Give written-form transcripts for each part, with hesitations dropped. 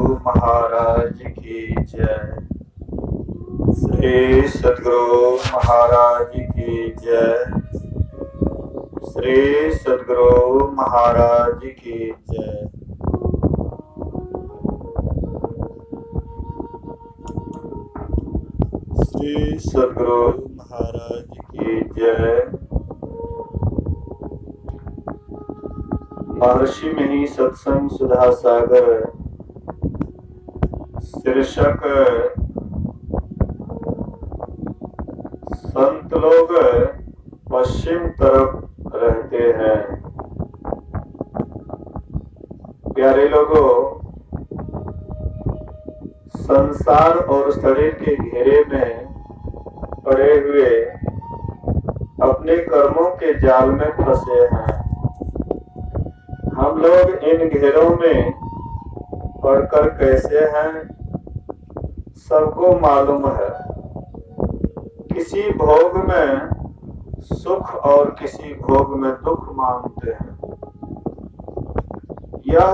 महाराज की जय। श्री सद्गुरु महाराज की जय। श्री सद्गुरु महाराज की जय। श्री सद्गुरु महाराज की जय। महर्षि मणि सत्संग सुधा सागर शीर्षक संत लोग पश्चिम तरफ रहते हैं। प्यारे लोगों, संसार और शरीर के घेरे में पड़े हुए अपने कर्मों के जाल में फंसे हैं। हम लोग इन घेरों में पड़कर कैसे हैं, सबको मालूम है। किसी भोग में सुख और किसी भोग में दुख मानते हैं। यह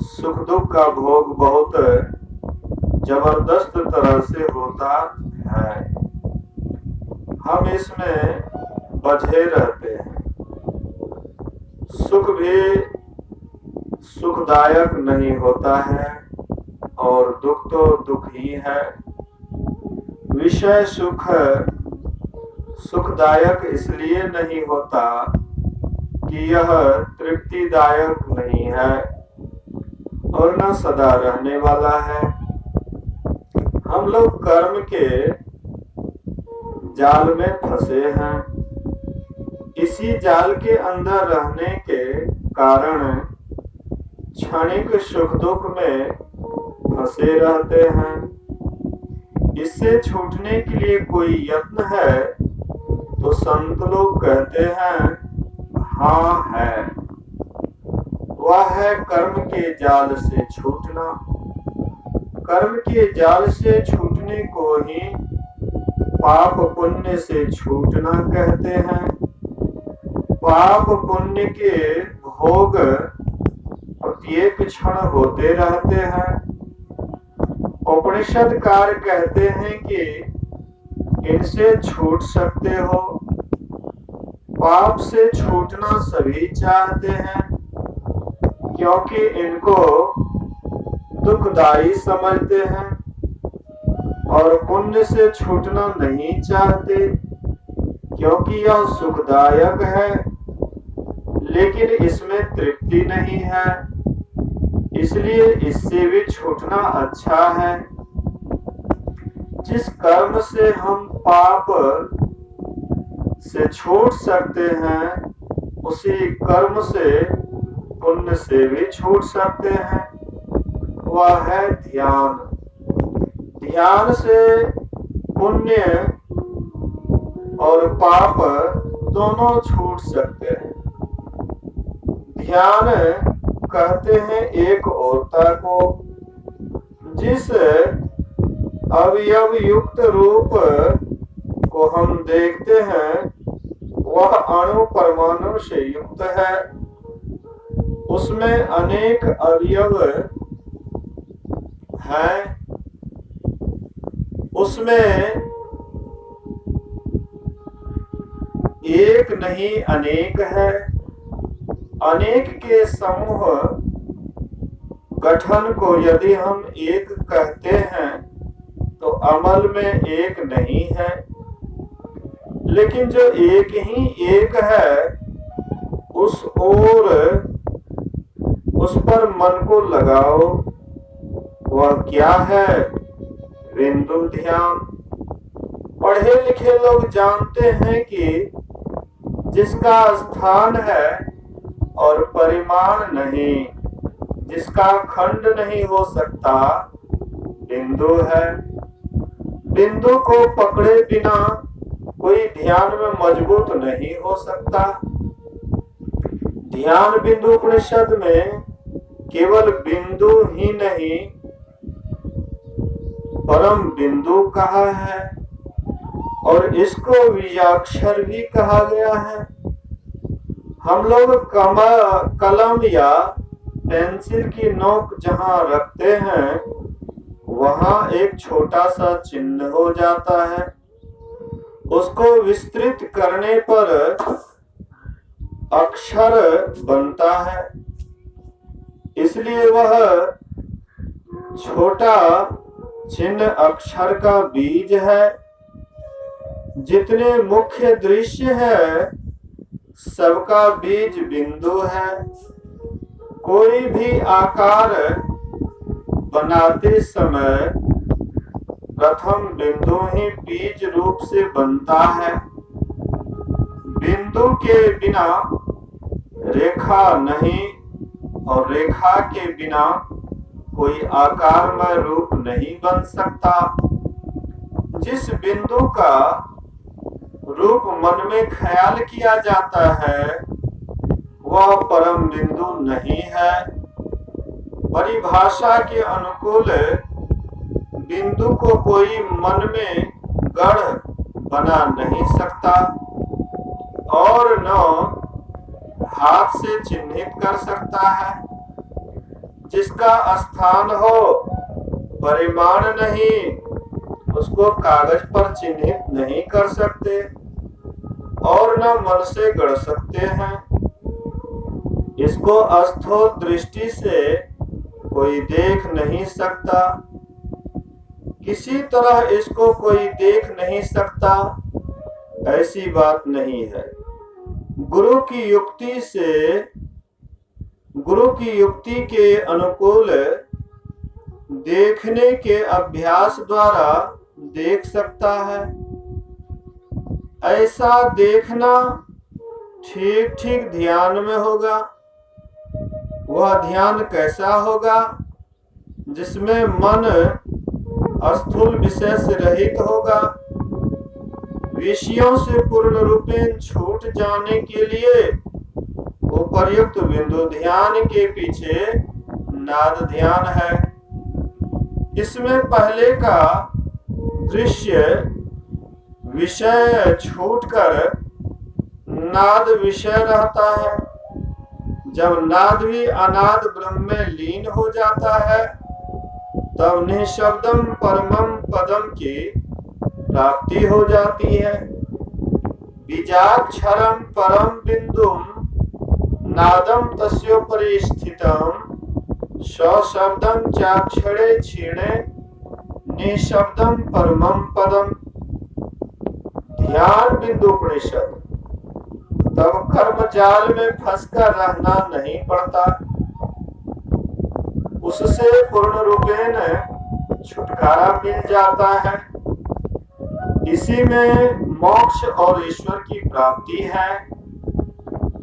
सुख दुख का भोग बहुत जबरदस्त तरह से होता है। हम इसमें बझे रहते हैं। सुख भी सुखदायक नहीं होता है और दुख तो दुख ही है। विषय सुख सुखदायक इसलिए नहीं होता कि यह तृप्तिदायक नहीं है और न सदा रहने वाला है। हम लोग कर्म के जाल में फंसे हैं। इसी जाल के अंदर रहने के कारण क्षणिक सुख दुख में फंसे रहते हैं। इससे छूटने के लिए कोई यत्न है तो संत लोग कहते हैं हाँ है। वह है कर्म के जाल से छूटना। कर्म के जाल से छूटने को ही पाप पुण्य से छूटना कहते हैं। पाप पुण्य के भोग प्रत्येक क्षण होते रहते हैं। उपनिषदकार कहते हैं कि इनसे छूट सकते हो। पाप से छूटना सभी चाहते हैं क्योंकि इनको दुखदायी समझते हैं, और पुण्य से छूटना नहीं चाहते क्योंकि यह सुखदायक है लेकिन इसमें तृप्ति नहीं है, इसलिए इससे भी छूटना अच्छा है। जिस कर्म से हम पाप से छूट सकते हैं उसी कर्म से पुण्य से भी छूट सकते हैं। वह है ध्यान। ध्यान से पुण्य और पाप दोनों छूट सकते हैं। ध्यान कहते हैं एक औरता को जिस अवयव युक्त रूप को हम देखते हैं वह अणु परमाणु से युक्त है। उसमें अनेक अवयव हैं। उसमें एक नहीं अनेक है। अनेक के समूह गठन को यदि हम एक कहते हैं तो अमल में एक नहीं है, लेकिन जो एक ही एक है उस पर मन को लगाओ। वह क्या है? बिंदु ध्यान। पढ़े लिखे लोग जानते हैं कि जिसका स्थान है और परिमाण नहीं, जिसका खंड नहीं हो सकता, बिंदु है। बिंदु को पकड़े बिना कोई ध्यान में मजबूत नहीं हो सकता। ध्यान बिंदु उपनिषद में केवल बिंदु ही नहीं परम बिंदु कहा है और इसको बीजाक्षर भी कहा गया है। हम लोग कलम या पेंसिल की नोक जहां रखते हैं वहां एक छोटा सा चिन्ह हो जाता है। उसको विस्तृत करने पर अक्षर बनता है। इसलिए वह छोटा चिन्ह अक्षर का बीज है। जितने मुख्य दृश्य है सबका बीज बिंदु है। कोई भी आकार बनाते समय प्रथम बिंदु ही बीज रूप से बनता है। बिंदु के बिना रेखा नहीं और रेखा के बिना कोई आकारमय रूप नहीं बन सकता। जिस बिंदु का रूप मन में ख्याल किया जाता है वह परम बिंदु नहीं है। परिभाषा के अनुकूल बिंदु को कोई मन में गढ़ बना नहीं सकता और न हाथ से चिन्हित कर सकता है। जिसका स्थान हो परिमाण नहीं उसको कागज पर चिन्हित नहीं कर सकते और न मन से गढ़ सकते हैं। इसको अस्थूल दृष्टि से कोई देख नहीं सकता। किसी तरह इसको कोई देख नहीं सकता ऐसी बात नहीं है। गुरु की युक्ति के अनुकूल देखने के अभ्यास द्वारा देख सकता है। ऐसा देखना ठीक ठीक ध्यान में होगा। वह ध्यान कैसा होगा? जिसमें मन स्थूल विषय से रहित होगा। विषयों से पूर्ण रूपेण छूट जाने के लिए उपर्युक्त बिंदु ध्यान के पीछे नाद ध्यान है। इसमें पहले का दृश्य विषय छूटकर नाद विषय रहता है। जब नाद भी अनाद ब्रह्म में लीन हो जाता है तब निःशब्दम परमम पदम की प्राप्ति हो जाती है। बीजाक्षरम परम बिंदुम नादम तस्योपरि स्थितम सशब्दम चाक्षरे क्षीणे निःशब्दम परमम पदम। ध्यान बिंदु उपनिषद। तब कर्म जाल में फंसकर रहना नहीं पड़ता। उससे पूर्ण रूपेण छुटकारा मिल जाता है। इसी में मोक्ष और ईश्वर की प्राप्ति है।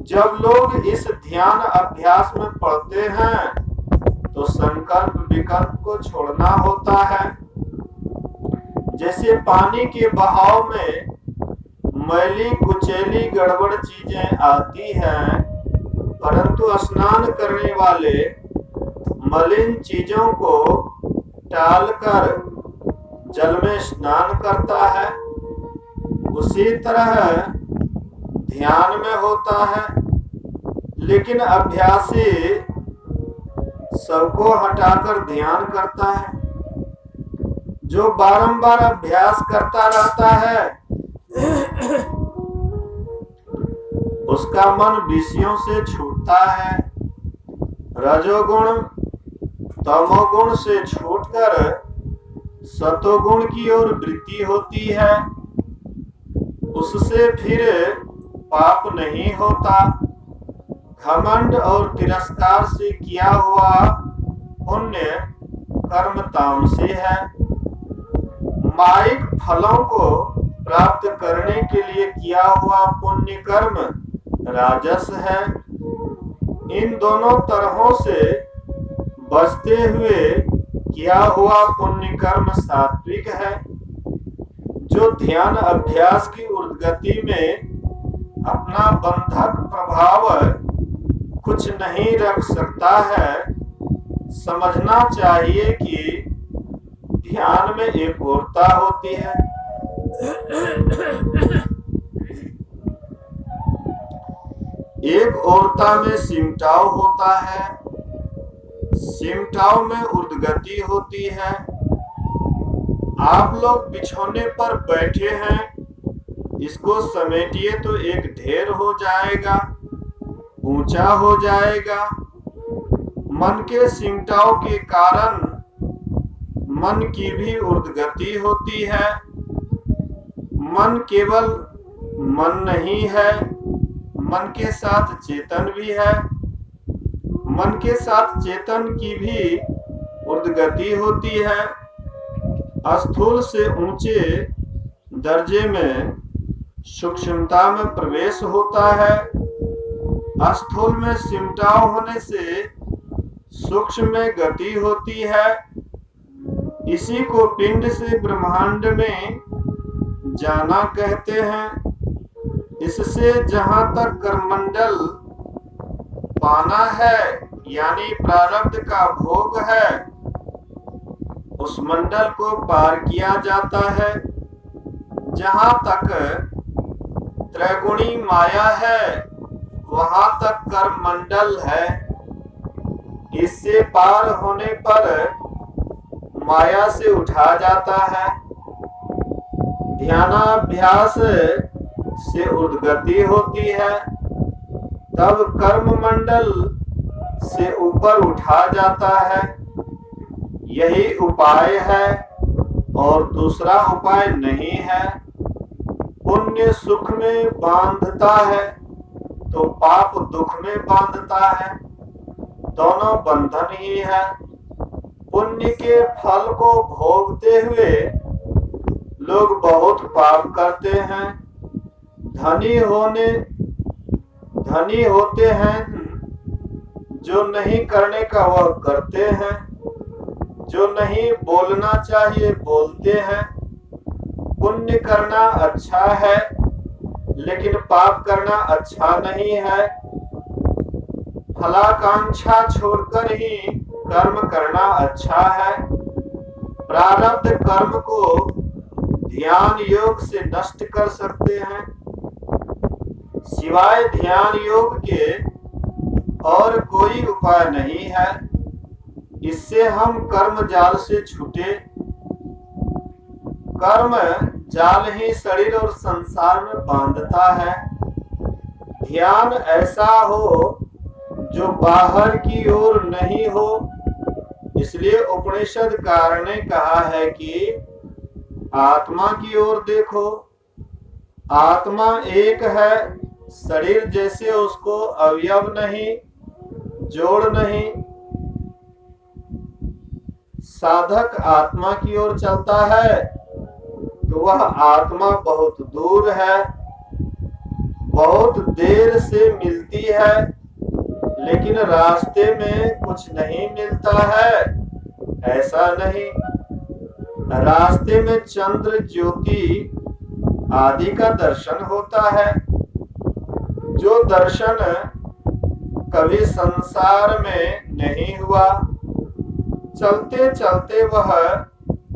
जब लोग इस ध्यान अभ्यास में पड़ते हैं तो संकल्प विकल्प को छोड़ना होता है। जैसे पानी के बहाव में मैली कुचैली गड़बड़ चीजें आती हैं, परंतु स्नान करने वाले मलिन चीजों को टालकर जल में स्नान करता है। उसी तरह ध्यान में होता है। लेकिन अभ्यासी सबको हटाकर ध्यान करता है। जो बारंबार अभ्यास करता रहता है उसका मन विषयों से छूटता है। रजोगुण तमोगुण से छूटकर सतोगुण की ओर वृत्ति होती है। उससे फिर पाप नहीं होता। घमंड और तिरस्कार से किया हुआ पुण्य कर्म तामसी है। माइक फलों को प्राप्त करने के लिए किया हुआ पुण्य कर्म राजस है। इन दोनों तरहों से बचते हुए किया हुआ पुण्य कर्म सात्विक है। जो ध्यान अभ्यास की उर्गति में अपना बंधक प्रभाव कुछ नहीं रख सकता है, समझना चाहिए कि ध्यान में एकरूपता होती है। एक ओरता में सिमटाव होता है। सिमटाओ में उर्दगति होती है। आप लोग बिछौने पर बैठे हैं, इसको समेटिए तो एक ढेर हो जाएगा, ऊंचा हो जाएगा। मन के सिमटाव के कारण मन की भी उर्दगति होती है। मन केवल मन नहीं है, मन के साथ चेतन भी है। मन के साथ चेतन की भी उर्दगति होती है। स्थूल से ऊंचे दर्जे में सूक्ष्मता में प्रवेश होता है। स्थूल में सिमटाव होने से सूक्ष्म में गति होती है। इसी को पिंड से ब्रह्मांड में जाना कहते हैं। इससे जहां तक कर्मंडल पाना है यानी प्रारब्ध का भोग है, उस मंडल को पार किया जाता है। जहां तक त्रैगुणी माया है वहां तक कर्म मंडल है। इससे पार होने पर माया से उठा जाता है। ध्यानाभ्यास से उद्गति होती है, तब कर्म मंडल से ऊपर उठा जाता है। यही उपाय है और दूसरा उपाय नहीं है। पुण्य सुख में बांधता है तो पाप दुख में बांधता है, दोनों बंधन ही है। पुण्य के फल को भोगते हुए लोग बहुत पाप करते हैं। धनी होते हैं, जो नहीं करने का वह करते हैं, जो नहीं बोलना चाहिए बोलते हैं। पुण्य करना अच्छा है लेकिन पाप करना अच्छा नहीं है। फलाकांक्षा छोड़कर ही कर्म करना अच्छा है। प्रारब्ध कर्म को ध्यान योग से नष्ट कर सकते हैं। सिवाय ध्यान योग के और कोई उपाय नहीं है। इससे हम कर्म जाल से छूटे। कर्म जाल ही शरीर और संसार में बांधता है। ध्यान ऐसा हो जो बाहर की ओर नहीं हो। इसलिए उपनिषद कार ने कहा है कि आत्मा की ओर देखो। आत्मा एक है, शरीर जैसे उसको अवयव नहीं, जोड़ नहीं। साधक आत्मा की ओर चलता है तो वह आत्मा बहुत दूर है, बहुत देर से मिलती है, लेकिन रास्ते में कुछ नहीं मिलता है। ऐसा नहीं, रास्ते में चंद्र ज्योति आदि का दर्शन होता है। जो दर्शन कभी संसार में नहीं हुआ, चलते चलते वह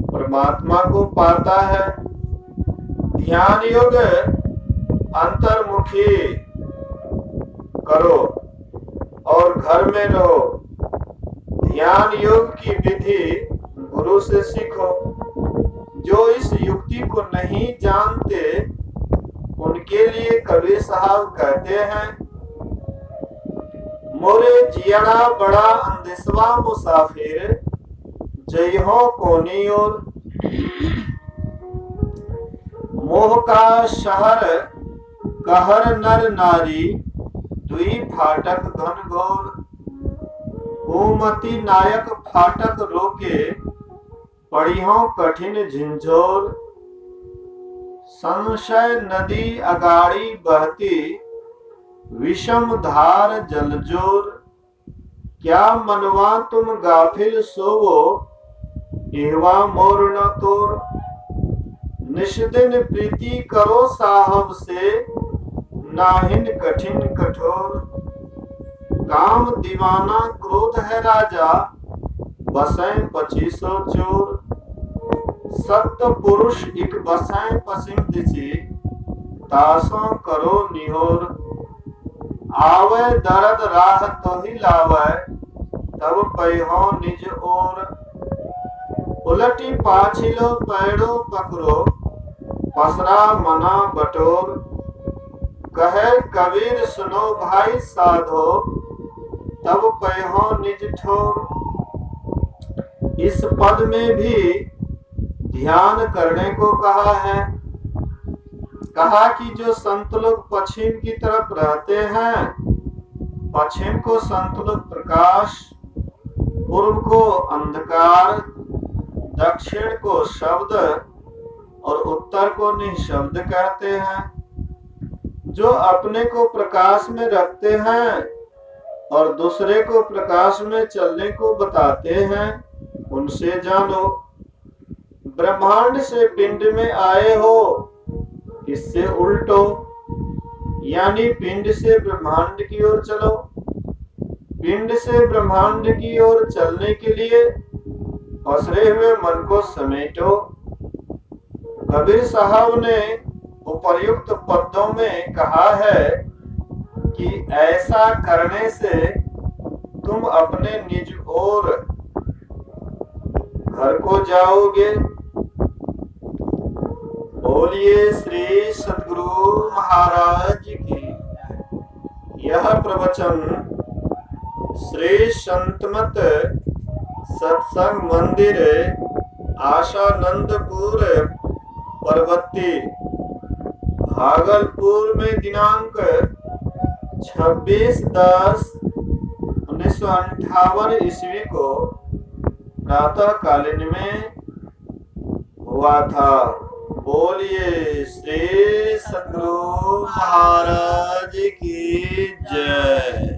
परमात्मा को पाता है। ध्यान योग अंतर्मुखी करो और घर में रहो। ध्यान योग की विधि गुरु से सीखो। जो इस युक्ति को नहीं जानते उनके लिए कबीर साहब कहते हैं, मोरे जियरा बड़ा अंदेसवा मुसाफिर, जय हो कोनी और। मोह का शहर कहर नर नारी, दुई फाटक घन घोर। ओमती नायक फाटक रोके, पड़ियों कठिन झिंझोर। संशय नदी अगाड़ी बहती, विषम धार जलजोर। क्या मनवा तुम गाफिल सोवो, एवा मोर न तोर। निष्दिन प्रीति करो साहब से, नाहिन कठिन कठोर। काम दीवाना क्रोध है राजा, बसें 2500 चोर। सत्य पुरुष इक बसें पश्चिम दिशि, तासों करो निहोर। आवे दर्द राह तो ही लावे, तब पैहो निज ओर, उलटी पाछिलो पैड़ो पकड़ो, पसरा मना बटोर। कहे कबीर सुनो भाई साधो, तब पैहो निज ठोर। इस पद में भी ध्यान करने को कहा है। कहा कि जो संत लोग पश्चिम की तरफ रहते हैं, पश्चिम को संत लोग प्रकाश, पूर्व को अंधकार, दक्षिण को शब्द और उत्तर को निःशब्द कहते हैं। जो अपने को प्रकाश में रखते हैं और दूसरे को प्रकाश में चलने को बताते हैं, उनसे जानो। ब्रह्मांड से पिंड में आए हो, इससे उल्टो, यानी पिंड से ब्रह्मांड की ओर चलो। पिंड से ब्रह्मांड की ओर चलने के लिए पसरे हुए मन को समेटो। कबीर साहब ने उपर्युक्त पदों में कहा है कि ऐसा करने से तुम अपने निज ओर घर को जाओगे। बोलिए श्री सद्गुरु महाराज की। यह प्रवचन श्री संतमत सत्संग मंदिर आशानंदपुर परबत्ती भागलपुर में दिनांक 26/10/1958 ईस्वी को प्रातः कालीन में हुआ था। बोलिए श्री सद्गुरु महाराज की जय।